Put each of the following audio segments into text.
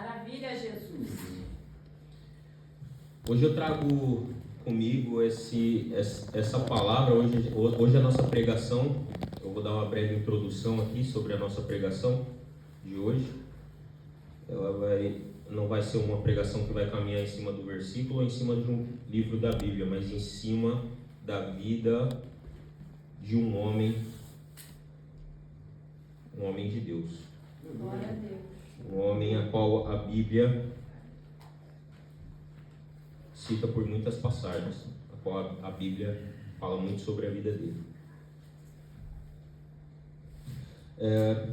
Maravilha, Jesus. Hoje eu trago comigo essa palavra. Hoje a nossa pregação, eu vou dar uma breve introdução aqui sobre a nossa pregação de hoje. Não vai ser uma pregação que vai caminhar em cima do versículo ou em cima de um livro da Bíblia, mas em cima da vida de um homem de Deus. Glória a Deus. Um homem a qual a Bíblia cita por muitas passagens, a qual a Bíblia fala muito sobre a vida dele. É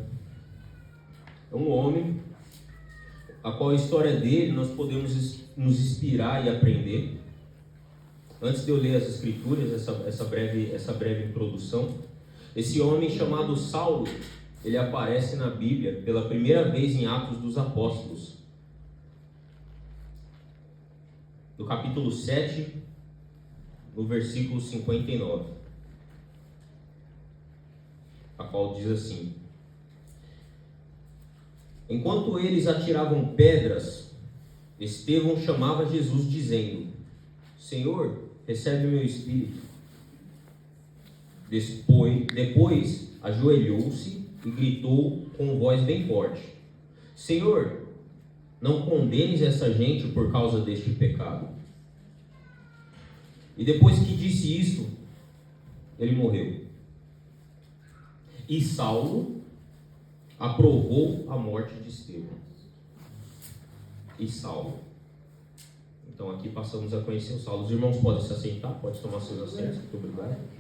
um homem a qual a história dele nós podemos nos inspirar e aprender. Antes de eu ler as Escrituras, essa breve introdução, esse homem chamado Saulo, ele aparece na Bíblia pela primeira vez em Atos dos Apóstolos, no capítulo 7, no versículo 59, a qual diz assim: enquanto eles atiravam pedras, Estevão chamava Jesus dizendo: Senhor, recebe o meu espírito. Depois ajoelhou-se e gritou com voz bem forte: Senhor, não condenes essa gente por causa deste pecado. E depois que disse isso, ele morreu. E Saulo aprovou a morte de Estevão. E Saulo. Então aqui passamos a conhecer o Saulo. Os irmãos podem se assentar, podem tomar seus assentos. Muito obrigado.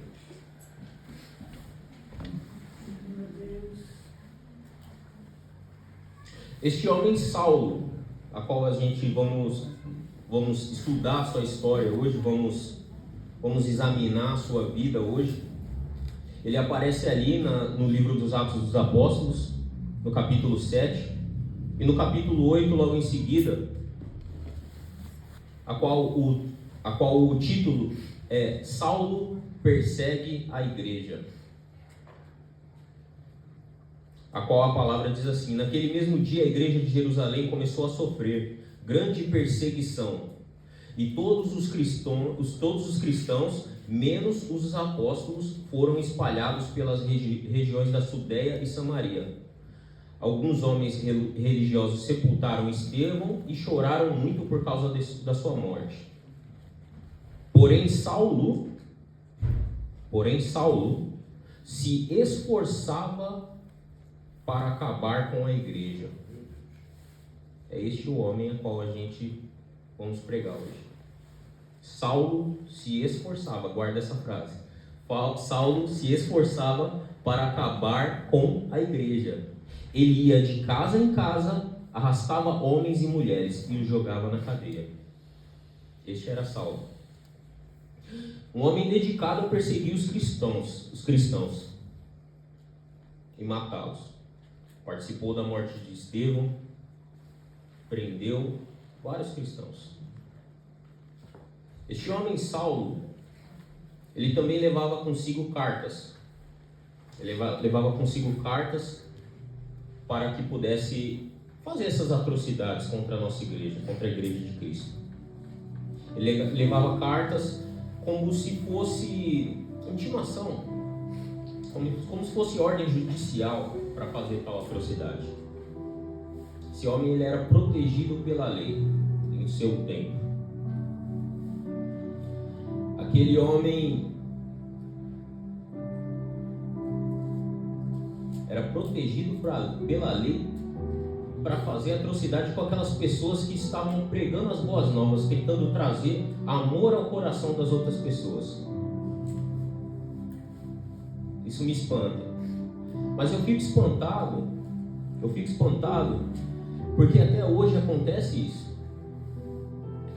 Este homem Saulo, a qual a gente vamos estudar a sua história hoje, vamos examinar a sua vida hoje. Ele aparece ali no livro dos Atos dos Apóstolos, no capítulo 7, e no capítulo 8, logo em seguida, a qual o título é Saulo persegue a igreja. A qual a palavra diz assim: naquele mesmo dia a igreja de Jerusalém começou a sofrer grande perseguição, e todos os cristãos, menos os apóstolos, foram espalhados pelas regiões da Judéia e Samaria. Alguns homens religiosos sepultaram Estevão e choraram muito por causa da sua morte. Porém Saulo se esforçava para acabar com a igreja. É este o homem a qual a gente vamos pregar hoje. Saulo se esforçava, guarda essa frase. Saulo se esforçava para acabar com a igreja. Ele ia de casa em casa, arrastava homens e mulheres e os jogava na cadeia. Este era Saulo. Um homem dedicado a perseguir os cristãos e matá-los. Participou da morte de Estevão, prendeu vários cristãos. Este homem Saulo, ele também levava consigo cartas. Ele levava consigo cartas para que pudesse fazer essas atrocidades contra a nossa igreja, contra a igreja de Cristo. Ele levava cartas como se fosse intimação, como se fosse ordem judicial para fazer tal atrocidade. Esse homem ele era protegido pela lei em seu tempo. Aquele homem era protegido pela lei para fazer atrocidade com aquelas pessoas que estavam pregando as boas novas, tentando trazer amor ao coração das outras pessoas. Isso me espanta. Mas eu fico espantado porque até hoje acontece isso.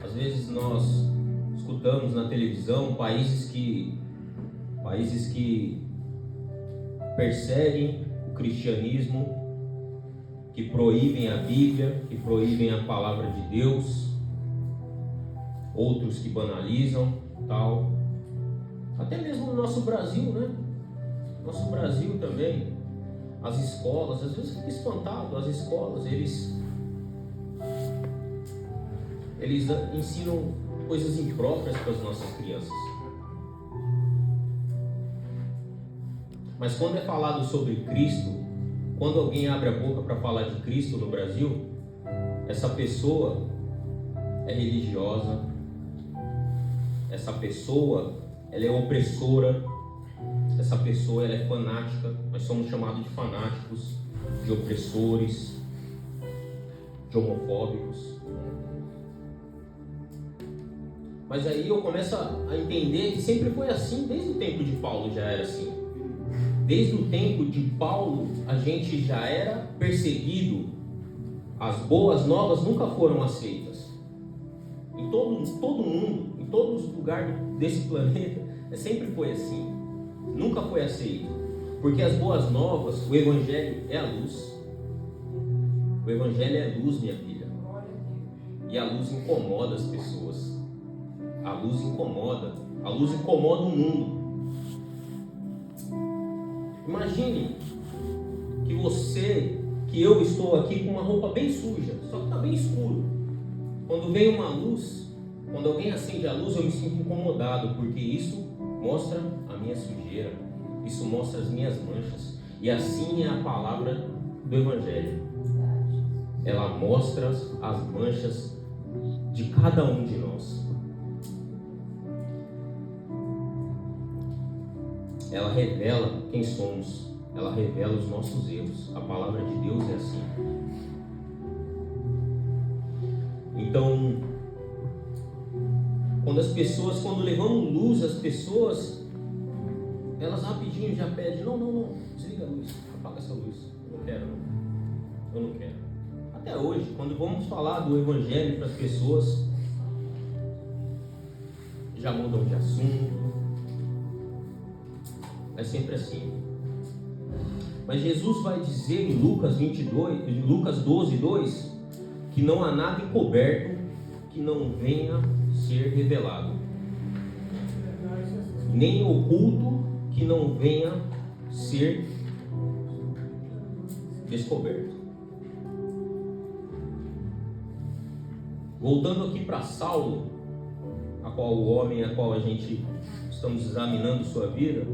Às vezes nós escutamos na televisão países que perseguem o cristianismo, que proíbem a Bíblia, que proíbem a palavra de Deus, outros que banalizam, tal. Até mesmo no nosso Brasil, né? Nosso Brasil também, as escolas, às vezes eu fico espantado, as escolas, eles Eles ensinam coisas impróprias para as nossas crianças. Mas quando é falado sobre Cristo, quando alguém abre a boca para falar de Cristo no Brasil, essa pessoa é religiosa, essa pessoa ela é opressora, essa pessoa ela é fanática. Nós somos chamados de fanáticos, de opressores, de homofóbicos. Mas aí eu começo a entender que sempre foi assim, desde o tempo de Paulo já era assim. Desde o tempo de Paulo a gente já era perseguido. As boas novas nunca foram aceitas. Em todo mundo, em todos os lugares desse planeta, sempre foi assim. Nunca foi aceito. Porque as boas novas, o Evangelho é a luz. O Evangelho é a luz, minha filha. E a luz incomoda as pessoas. A luz incomoda. A luz incomoda o mundo. Imagine que eu estou aqui com uma roupa bem suja, só que está bem escuro. Quando vem uma luz, quando alguém acende a luz, eu me sinto incomodado, porque isso mostra a minha sujeira, isso mostra as minhas manchas. E assim é a palavra do Evangelho. Ela mostra as manchas de cada um de nós. Ela revela quem somos, ela revela os nossos erros. A palavra de Deus é assim. Então, quando levamos luz, as pessoas, elas rapidinho já pedem, não, desliga a luz, apaga essa luz, eu não quero. Até hoje, quando vamos falar do Evangelho para as pessoas, já mudam de assunto. É sempre assim. Mas Jesus vai dizer em Lucas 12:2, que não há nada encoberto que não venha ser revelado, nem oculto que não venha ser descoberto. Voltando aqui para Saulo, o homem a qual a gente estamos examinando sua vida,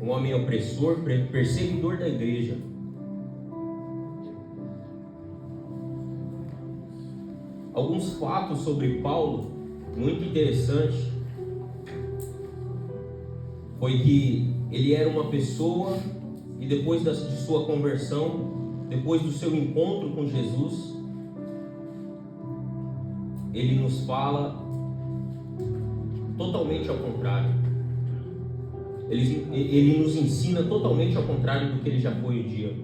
um homem opressor, perseguidor da igreja. Alguns fatos sobre Paulo muito interessantes foi que ele era uma pessoa, e depois de sua conversão, depois do seu encontro com Jesus, ele nos fala totalmente ao contrário. Ele nos ensina totalmente ao contrário do que ele já foi um dia.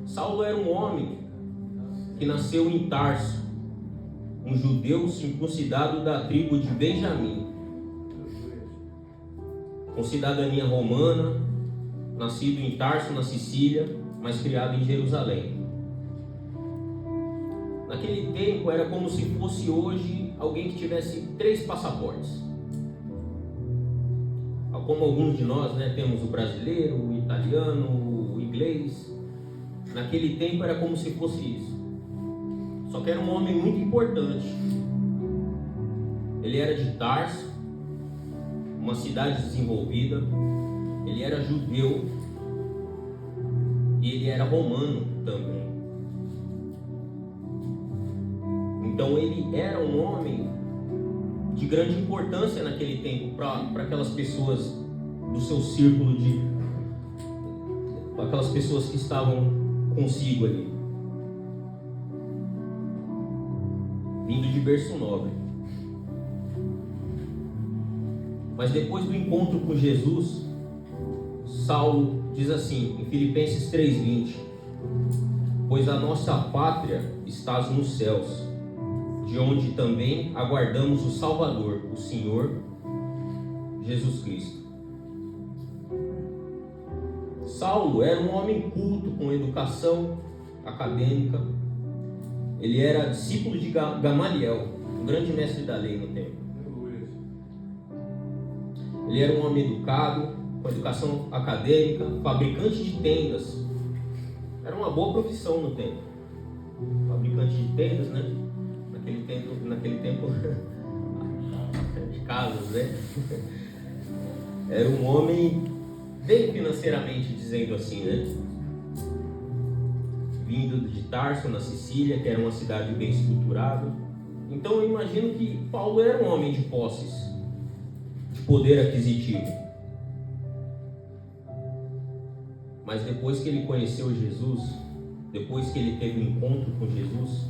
Saulo era um homem que nasceu em Tarso, um judeu circuncidado da tribo de Benjamim, com cidadania romana, nascido em Tarso, na Sicília, mas criado em Jerusalém. Naquele tempo era como se fosse hoje alguém que tivesse 3 passaportes. Como alguns de nós, temos o brasileiro, o italiano, o inglês. Naquele tempo era como se fosse isso. Só que era um homem muito importante. Ele era de Tarso, uma cidade desenvolvida. Ele era judeu e ele era romano também. Então ele era um homem de grande importância naquele tempo para aquelas pessoas do seu círculo, para aquelas pessoas que estavam consigo ali. Vindo de berço nobre. Mas depois do encontro com Jesus, Saulo diz assim, em Filipenses 3:20: pois a nossa pátria está nos céus, de onde também aguardamos o Salvador, o Senhor Jesus Cristo. Saulo era um homem culto, com educação acadêmica. Ele era discípulo de Gamaliel, um grande mestre da lei no tempo. Ele era um homem educado, com educação acadêmica, fabricante de tendas, Era uma boa profissão no tempo. Fabricante de tendas, né? Naquele tempo de casas, né? Era um homem bem financeiramente, dizendo assim, né? Vindo de Tarso, na Sicília, que era uma cidade bem estruturada. Então eu imagino que Paulo era um homem de posses, de poder aquisitivo. Mas depois que ele conheceu Jesus, depois que ele teve um encontro com Jesus,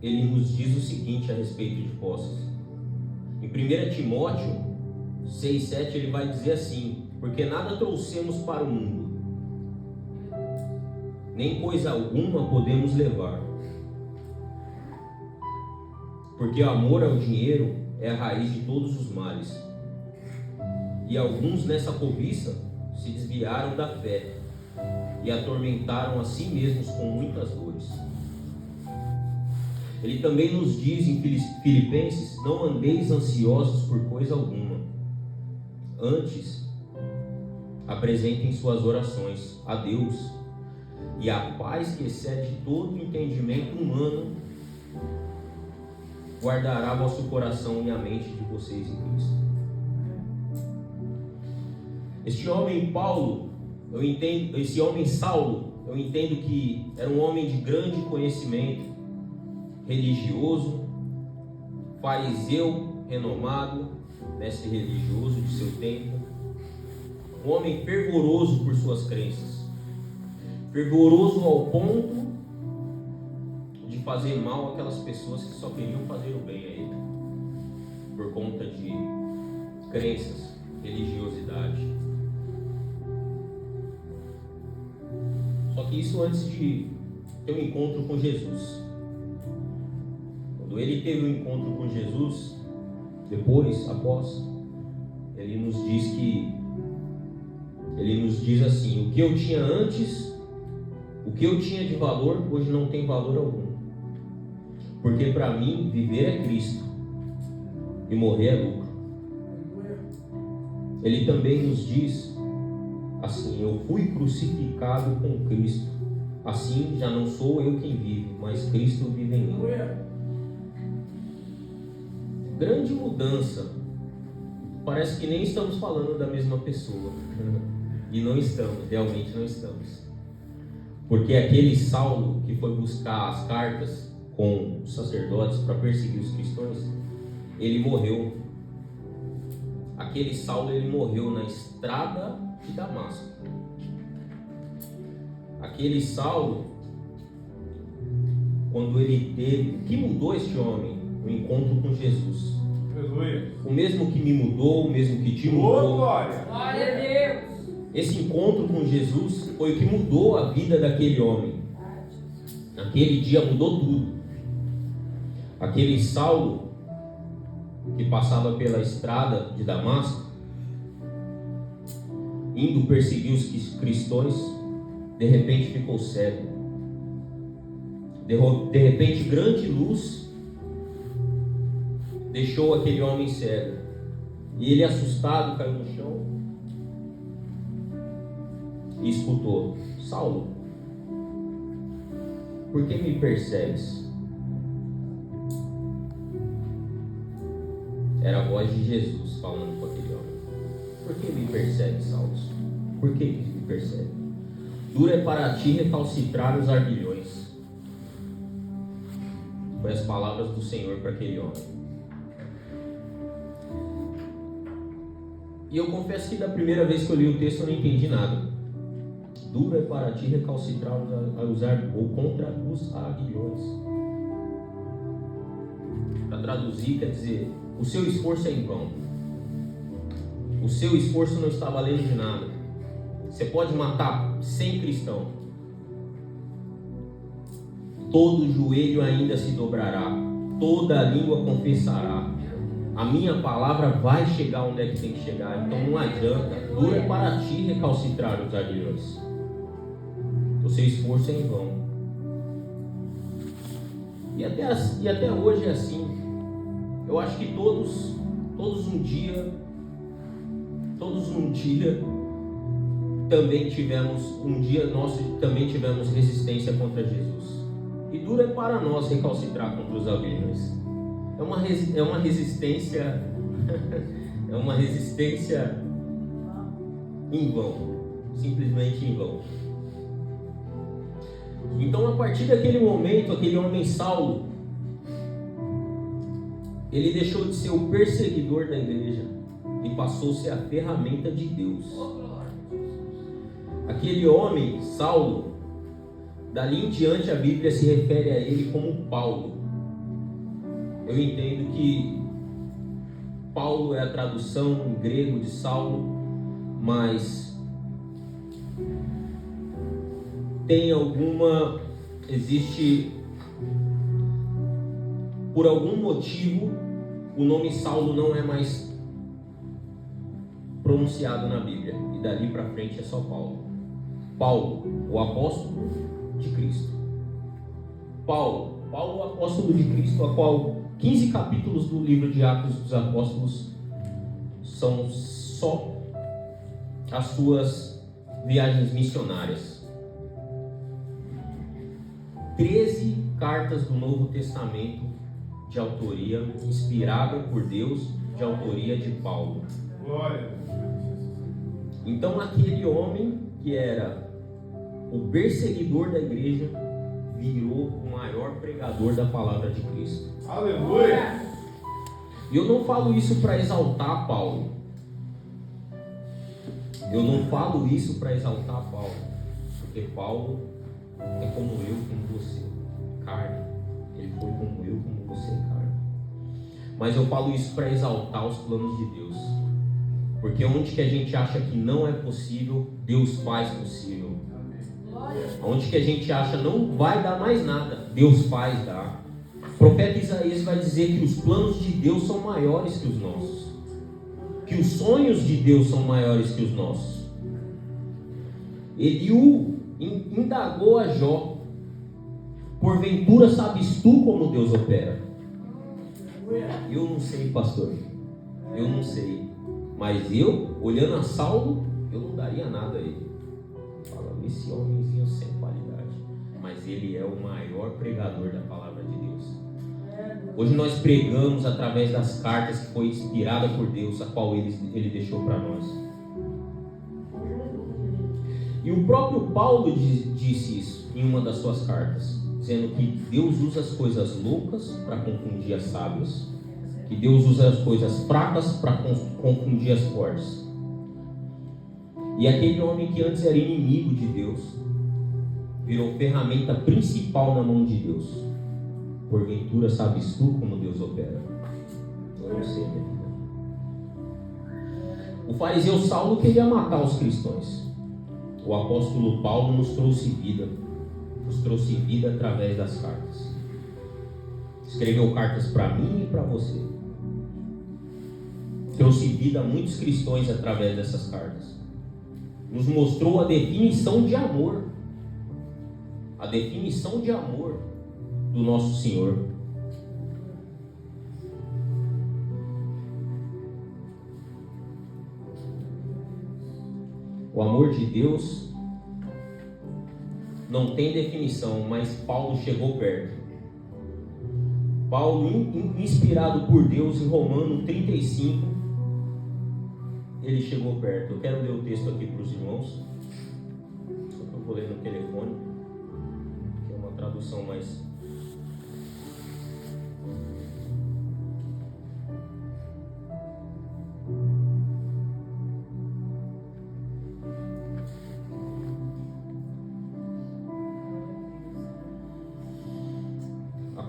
ele nos diz o seguinte a respeito de posses. Em 1 Timóteo 6,7 ele vai dizer assim: porque nada trouxemos para o mundo, nem coisa alguma podemos levar, porque o amor ao dinheiro é a raiz de todos os males, e alguns nessa cobiça se desviaram da fé e atormentaram a si mesmos com muitas dores. Ele também nos diz em Filipenses: não andeis ansiosos por coisa alguma, antes apresentem suas orações a Deus, e a paz que excede todo entendimento humano guardará vosso coração e a mente de vocês em Cristo. Este homem Paulo, esse homem Saulo, eu entendo que era um homem de grande conhecimento religioso, fariseu renomado, mestre religioso de seu tempo, um homem fervoroso por suas crenças, fervoroso ao ponto de fazer mal àquelas pessoas que só queriam fazer o bem a ele, por conta de crenças, religiosidade. Só que isso antes de ter um encontro com Jesus. Quando ele teve um encontro com Jesus, após, ele nos diz assim: o que eu tinha antes, o que eu tinha de valor, hoje não tem valor algum. Porque para mim, viver é Cristo e morrer é lucro. Ele também nos diz assim: eu fui crucificado com Cristo, assim já não sou eu quem vive, mas Cristo vive em mim. Grande mudança. Parece que nem estamos falando da mesma pessoa. E não estamos, realmente não estamos. Porque aquele Saulo que foi buscar as cartas com os sacerdotes para perseguir os cristãos, ele morreu. Aquele Saulo, ele morreu na estrada de Damasco. Aquele Saulo, quando ele teve, o que mudou este homem? O encontro com Jesus. Aleluia. O mesmo que me mudou, o mesmo que te mudou. Glória. Glória a Deus. Esse encontro com Jesus foi o que mudou a vida daquele homem. Naquele dia mudou tudo. Aquele Saulo que passava pela estrada de Damasco, indo perseguir os cristãos, de repente ficou cego. De repente, grande luz deixou aquele homem cego. E ele, assustado, caiu no chão e escutou: Saulo, por que me persegues? Era a voz de Jesus falando com aquele homem. Por que me persegues, Saulo? Por que me persegue? Duro é para ti recalcitrar os ardilhões. Foi as palavras do Senhor para aquele homem. E eu confesso que da primeira vez que eu li o texto eu não entendi nada. Duro é para ti recalcitrar os ardilhões, ou contra os aguilhões. Para traduzir, quer dizer, o seu esforço é em vão. O seu esforço não está valendo de nada. Você pode matar 100 cristãos, todo joelho ainda se dobrará, toda língua confessará. A minha palavra vai chegar onde é que tem que chegar. Então não adianta. Duro é para ti recalcitrar os ardilhões. O seu esforço é em vão. E até hoje é assim. Eu acho que todos um dia também tivemos, um dia nós também tivemos resistência contra Jesus. E duro é para nós recalcitrar contra os aviões. É uma resistência, é uma resistência em vão, simplesmente em vão. Então, a partir daquele momento, aquele homem Saulo, ele deixou de ser o perseguidor da igreja e passou a ser a ferramenta de Deus. Aquele homem, Saulo, dali em diante a Bíblia se refere a ele como Paulo. Eu entendo que Paulo é a tradução em grego de Saulo, mas existe, por algum motivo, o nome Saulo não é mais pronunciado na Bíblia, e dali para frente é só Paulo. Paulo, o apóstolo de Cristo. Paulo, o apóstolo de Cristo, a qual 15 capítulos do livro de Atos dos Apóstolos são só as suas viagens missionárias. 13 cartas do Novo Testamento de autoria inspirada por Deus, de autoria de Paulo. Glória. Então aquele homem que era o perseguidor da igreja virou o maior pregador da palavra de Cristo. Aleluia! E eu não falo isso para exaltar Paulo. Eu não falo isso para exaltar Paulo, porque Paulo é como eu, como você, carne. Ele foi como eu, como você, carne. Mas eu falo isso para exaltar os planos de Deus, porque onde que a gente acha que não é possível, Deus faz possível. Onde que a gente acha não vai dar mais nada, Deus faz dar. O profeta Isaías vai dizer que os planos de Deus são maiores que os nossos, que os sonhos de Deus são maiores que os nossos. Eliú indagou a Jó: porventura sabes tu como Deus opera? Eu não sei, pastor, eu não sei, mas eu, olhando a Saulo, eu não daria nada a ele. Falando, esse homenzinho sem qualidade, mas ele é o maior pregador da palavra de Deus. Hoje nós pregamos através das cartas que foi inspirada por Deus, a qual ele deixou para nós. E o próprio Paulo disse isso em uma das suas cartas, dizendo que Deus usa as coisas loucas para confundir as sábias, que Deus usa as coisas fracas para confundir as fortes. E aquele homem que antes era inimigo de Deus virou ferramenta principal na mão de Deus. Porventura sabes tu como Deus opera? Eu não sei, minha vida. O fariseu Saulo queria matar os cristãos. O apóstolo Paulo nos trouxe vida através das cartas. Escreveu cartas para mim e para você. Trouxe vida a muitos cristãos através dessas cartas. Nos mostrou a definição de amor. A definição de amor do nosso Senhor. O amor de Deus não tem definição, mas Paulo chegou perto. Paulo, inspirado por Deus, em Romanos 35, ele chegou perto. Eu quero ler o texto aqui para os irmãos, só que eu vou ler no telefone, que é uma tradução mais...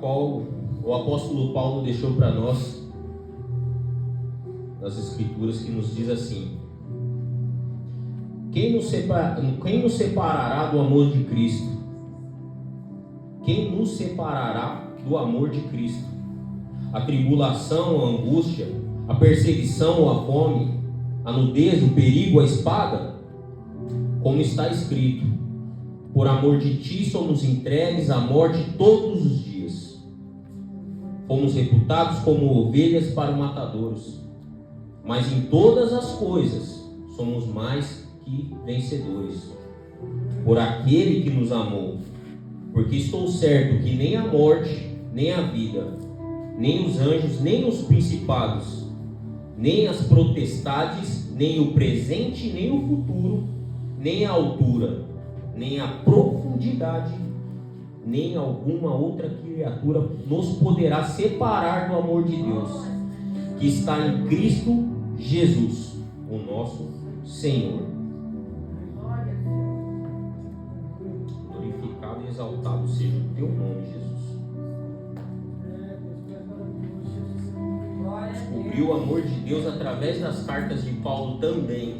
qual o apóstolo Paulo deixou para nós nas Escrituras, que nos diz assim: quem nos separará do amor de Cristo? Quem nos separará do amor de Cristo? A tribulação, a angústia, a perseguição, a fome, a nudez, o perigo, a espada? Como está escrito: por amor de ti somos entregues à morte todos os dias. Fomos reputados como ovelhas para matadouros, mas em todas as coisas somos mais que vencedores, por aquele que nos amou. Porque estou certo que nem a morte, nem a vida, nem os anjos, nem os principados, nem as potestades, nem o presente, nem o futuro, nem a altura, nem a profundidade, nem alguma outra criatura nos poderá separar do amor de Deus, que está em Cristo Jesus, o nosso Senhor. Glorificado e exaltado seja o teu nome, Jesus. Descobriu o amor de Deus através das cartas de Paulo também.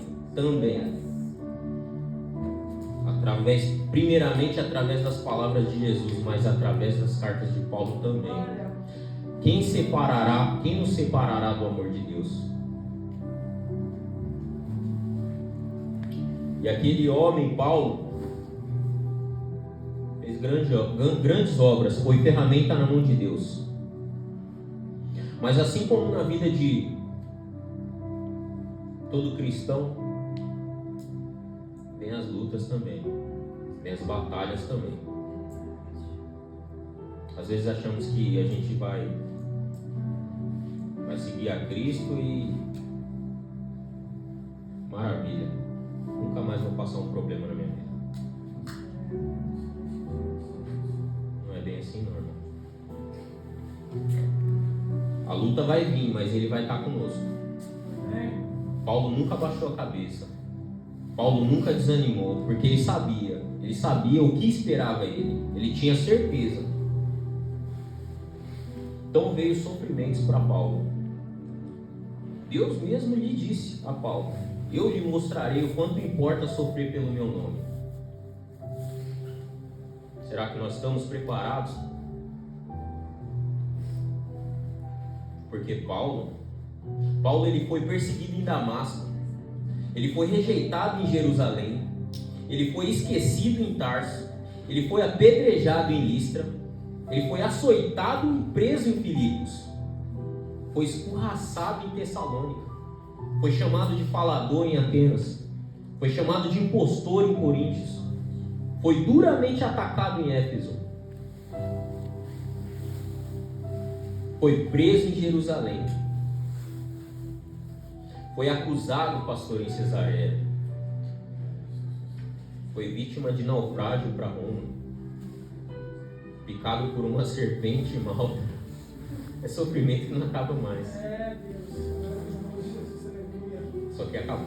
Primeiramente através das palavras de Jesus, mas através das cartas de Paulo também. Quem nos separará do amor de Deus? E aquele homem, Paulo, fez grandes obras, foi ferramenta na mão de Deus. Mas assim como na vida de todo cristão, vem as lutas também, vem as batalhas também. Às vezes achamos que a gente vai seguir a Cristo e maravilha, nunca mais vou passar um problema na minha vida. Não é bem assim, não, irmão. A luta vai vir, mas Ele vai estar conosco. Paulo nunca baixou a cabeça. Paulo nunca desanimou, porque ele sabia o que esperava ele tinha certeza. Então veio sofrimentos para Paulo. Deus mesmo lhe disse a Paulo: eu lhe mostrarei o quanto importa sofrer pelo meu nome. Será que nós estamos preparados? Porque Paulo ele foi perseguido em Damasco, ele foi rejeitado em Jerusalém, ele foi esquecido em Tarso, ele foi apedrejado em Listra, ele foi açoitado e preso em Filipos, foi escorraçado em Tessalônica, foi chamado de falador em Atenas, foi chamado de impostor em Coríntios, foi duramente atacado em Éfeso, foi preso em Jerusalém, foi acusado, pastor, em Cesareia, foi vítima de naufrágio para Roma, picado por uma serpente malta. É sofrimento que não acaba mais. Só que acabou.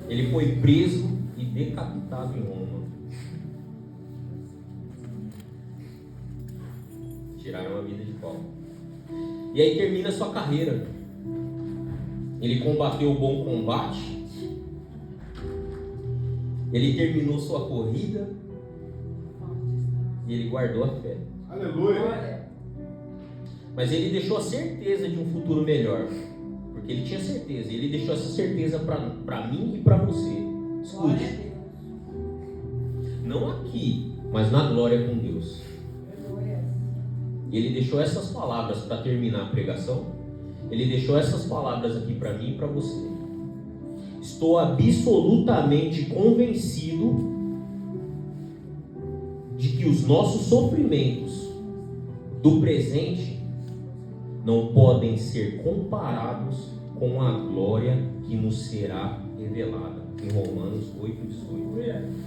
Ele foi preso e decapitado em Roma. Tiraram a vida de Paulo. E aí termina a sua carreira. Ele combateu o bom combate. Ele terminou sua corrida. E ele guardou a fé. Aleluia! Mas ele deixou a certeza de um futuro melhor. Porque ele tinha certeza. Ele deixou essa certeza para mim e para você. Escute. Não aqui, mas na glória com Deus. E ele deixou essas palavras para terminar a pregação. Ele deixou essas palavras aqui para mim e para você. Estou absolutamente convencido de que os nossos sofrimentos do presente não podem ser comparados com a glória que nos será revelada. Em Romanos 8:18.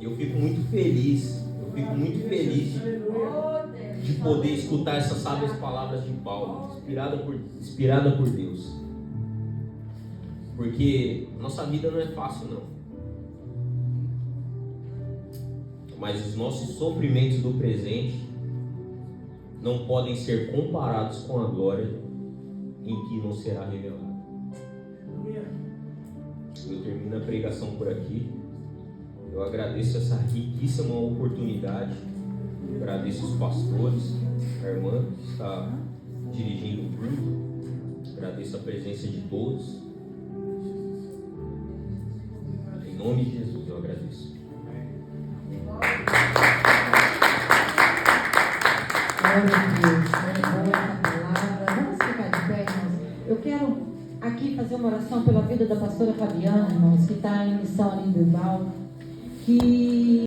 Eu fico muito feliz. De poder escutar essas sábias palavras de Paulo, inspirada por Deus. Porque nossa vida não é fácil, não. Mas os nossos sofrimentos do presente não podem ser comparados com a glória em que nos será revelada. Eu termino a pregação por aqui. Eu agradeço essa riquíssima oportunidade. Agradeço os pastores, a irmã que está dirigindo o culto. Agradeço a presença de todos. Em nome de Jesus eu agradeço. Glória a Deus. Eu quero aqui fazer uma oração pela vida da pastora Fabiana, irmãos, que está em missão ali em Bilbao, que